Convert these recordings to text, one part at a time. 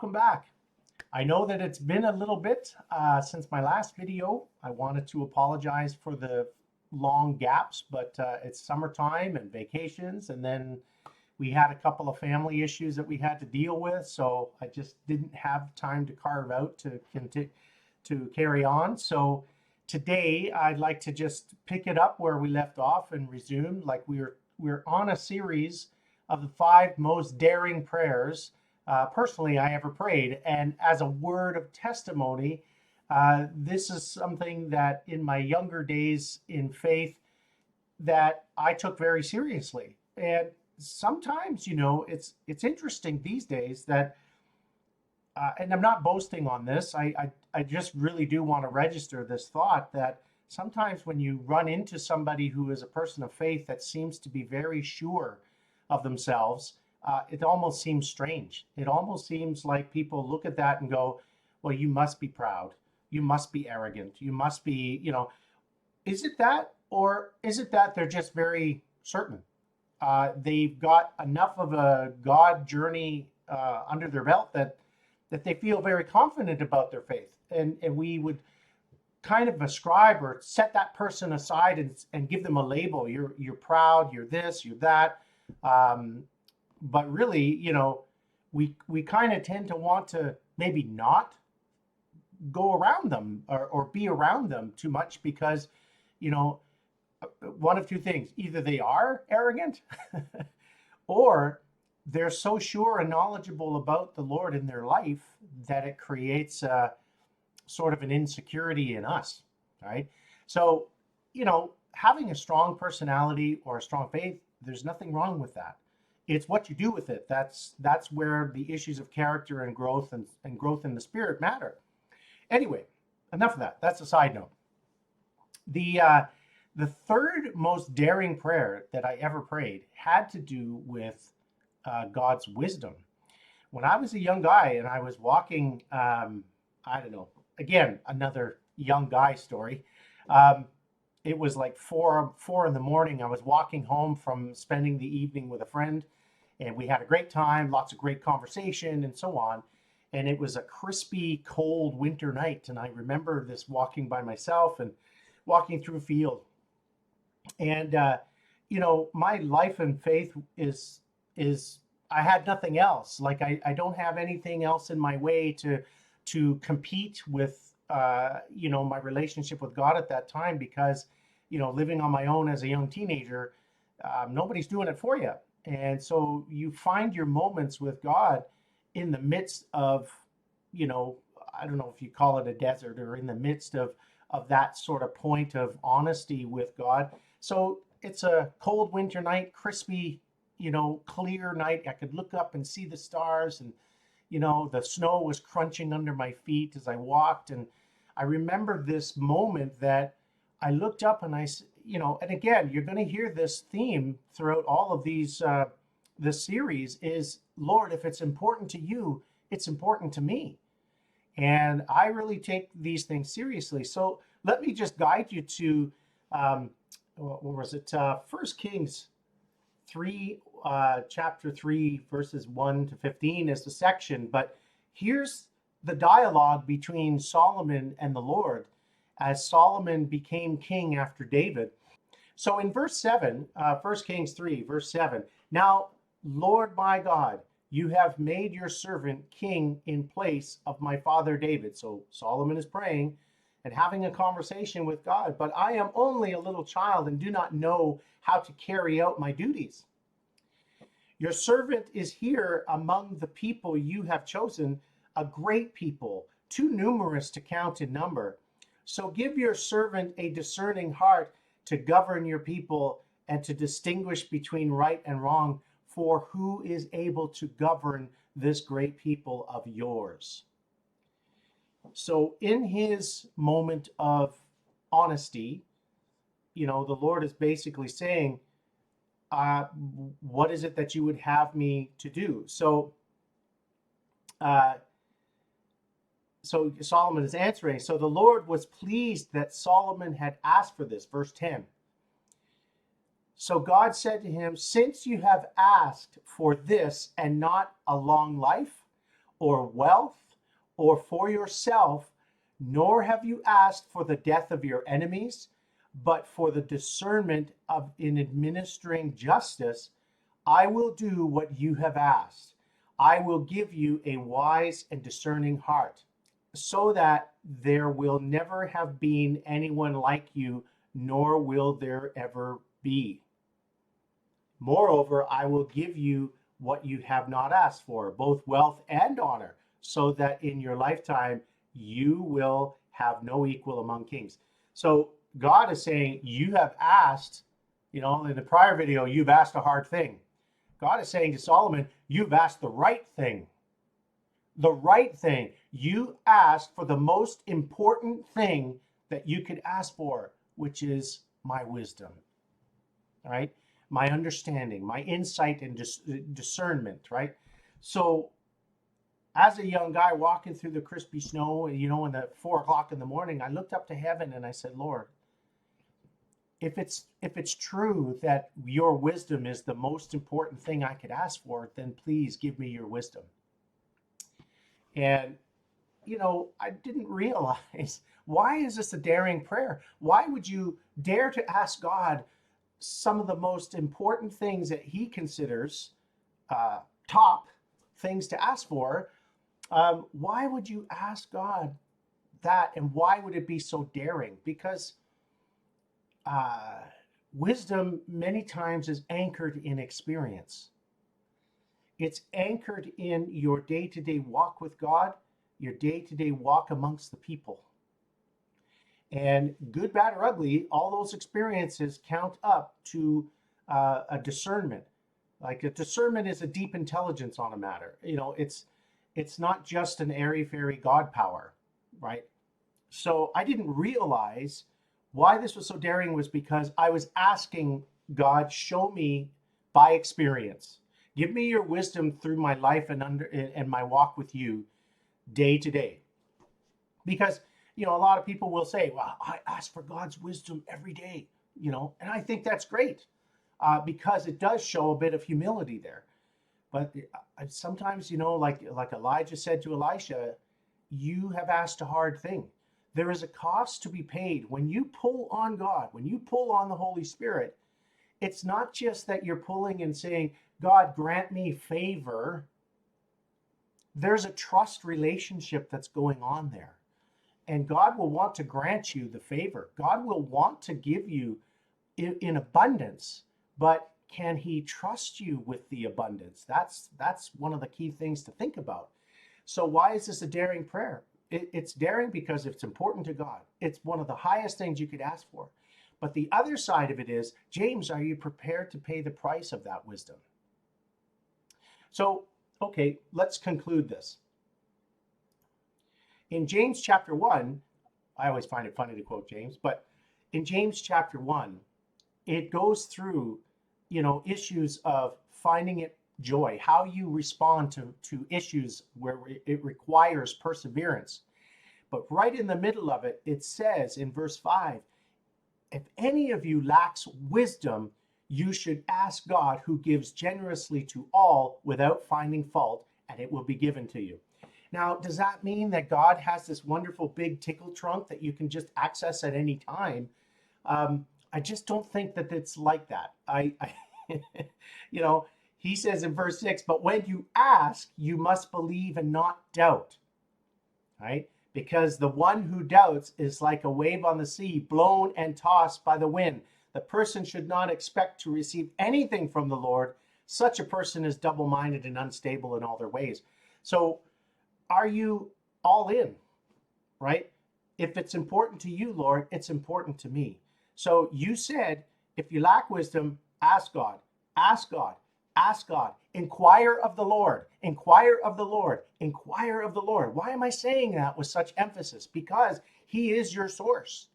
welcome back. I know that it's been a little bit since my last video. I wanted to apologize for the long gaps, but it's summertime and vacations, and then we had a couple of family issues that we had to deal with, so I just didn't have time to carve out to carry on. So today I'd like to just pick it up where we left off and resume. Like we're on a series of the 5 most daring prayers personally I ever prayed. And as a word of testimony, this is something that in my younger days in faith that I took very seriously. And sometimes, it's interesting these days that, and I'm not boasting on this, I just really do want to register this thought that sometimes when you run into somebody who is a person of faith that seems to be very sure of themselves, it almost seems strange. It almost seems like people look at that and go, well, you must be proud. You must be arrogant. You must be, is it that? Or is it that they're just very certain? They've got enough of a God journey under their belt that they feel very confident about their faith. And we would kind of ascribe or set that person aside and give them a label. You're proud, you're this, you're that. But really, we kind of tend to want to maybe not go around them or be around them too much because, one of two things: either they are arrogant or they're so sure and knowledgeable about the Lord in their life that it creates sort of an insecurity in us, right? So, having a strong personality or a strong faith, there's nothing wrong with that. It's what you do with it. That's where the issues of character and growth and growth in the spirit matter. Anyway, enough of that. That's a side note. The third most daring prayer that I ever prayed had to do with God's wisdom. When I was a young guy and I was walking, I don't know, again, another young guy story. It was like 4 in the morning. I was walking home from spending the evening with a friend, and we had a great time, lots of great conversation and so on. And it was a crispy, cold winter night. And I remember this walking by myself and walking through a field. And, my life and faith is I had nothing else. Like I don't have anything else in my way to compete with, my relationship with God at that time because, living on my own as a young teenager, nobody's doing it for you. And so you find your moments with God in the midst of, I don't know if you call it a desert or in the midst of that sort of point of honesty with God. So it's a cold winter night, crispy, clear night. I could look up and see the stars, and, the snow was crunching under my feet as I walked. And I remember this moment that I looked up and and again, you're going to hear this theme throughout all of this series is, Lord, if it's important to you, it's important to me. And I really take these things seriously. So let me just guide you to, what was it? 1 Kings 3, chapter 3, verses 1 to 15 is the section. But here's the dialogue between Solomon and the Lord as Solomon became king after David. So in verse 7, 1 Kings 3, verse 7, now, Lord my God, you have made your servant king in place of my father David. So Solomon is praying and having a conversation with God, but I am only a little child and do not know how to carry out my duties. Your servant is here among the people you have chosen, a great people, too numerous to count in number. So give your servant a discerning heart to govern your people and to distinguish between right and wrong, for who is able to govern this great people of yours? So in his moment of honesty, the Lord is basically saying, what is it that you would have me to do? So Solomon is answering. So the Lord was pleased that Solomon had asked for this. Verse 10. So God said to him, since you have asked for this and not a long life, or wealth, or for yourself, nor have you asked for the death of your enemies, but for the discernment of in administering justice. I will do what you have asked. I will give you a wise and discerning heart, so that there will never have been anyone like you, nor will there ever be. Moreover, I will give you what you have not asked for, both wealth and honor, so that in your lifetime you will have no equal among kings. So God is saying, you have asked, in the prior video, you've asked a hard thing. God is saying to Solomon, you've asked the right thing. The right thing. You asked for the most important thing that you could ask for, which is my wisdom. All right? My understanding, my insight and discernment, right? So as a young guy walking through the crispy snow, in the 4 o'clock in the morning, I looked up to heaven and I said, Lord, if it's true that your wisdom is the most important thing I could ask for, then please give me your wisdom. And, I didn't realize, why is this a daring prayer? Why would you dare to ask God some of the most important things that he considers top things to ask for? Why would you ask God that, and why would it be so daring? Because wisdom many times is anchored in experience. It's anchored in your day-to-day walk with God, your day-to-day walk amongst the people. And good, bad, or ugly, all those experiences count up to a discernment. Like a discernment is a deep intelligence on a matter. It's not just an airy-fairy God power, right? So I didn't realize why this was so daring was because I was asking God, show me by experience. Give me your wisdom through my life and my walk with you day to day. Because, a lot of people will say, well, I ask for God's wisdom every day, and I think that's great because it does show a bit of humility there. But sometimes, like Elijah said to Elisha, you have asked a hard thing. There is a cost to be paid. When you pull on God, when you pull on the Holy Spirit, it's not just that you're pulling and saying, God, grant me favor. There's a trust relationship that's going on there. And God will want to grant you the favor. God will want to give you in abundance, but can he trust you with the abundance? That's one of the key things to think about. So why is this a daring prayer? It's daring because it's important to God. It's one of the highest things you could ask for. But the other side of it is, James, are you prepared to pay the price of that wisdom? So, okay, let's conclude this. In James chapter 1, I always find it funny to quote James, but in James chapter 1, it goes through, issues of finding it joy, how you respond to issues where it requires perseverance. But right in the middle of it, it says in verse 5, if any of you lacks wisdom, you should ask God, who gives generously to all without finding fault, and it will be given to you. Now, does that mean that God has this wonderful big tickle trunk that you can just access at any time? I just don't think that it's like that. He says in verse 6, but when you ask, you must believe and not doubt, right? Because the one who doubts is like a wave on the sea, blown and tossed by the wind. The person should not expect to receive anything from the Lord. Such a person is double-minded and unstable in all their ways. So are you all in, right? If it's important to you, Lord, it's important to me. So you said, if you lack wisdom, ask God, ask God, ask God. Inquire of the Lord, inquire of the Lord, inquire of the Lord. Why am I saying that with such emphasis? Because he is your source.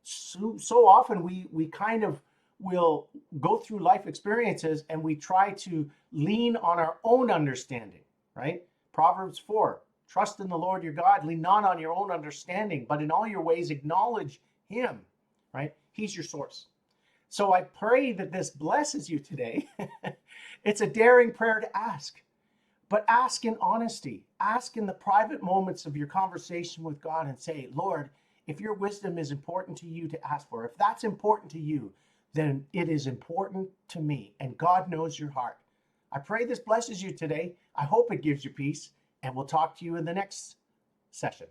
So often we kind of will go through life experiences and we try to lean on our own understanding, right? Proverbs 4, trust in the Lord your God, lean not on your own understanding, but in all your ways acknowledge him, right? He's your source. So I pray that this blesses you today. It's a daring prayer to ask, But ask in honesty. Ask in the private moments of your conversation with God and say, Lord, if your wisdom is important to you to ask for, if that's important to you, then it is important to me. And God knows your heart. I pray this blesses you today. I hope it gives you peace. And we'll talk to you in the next session.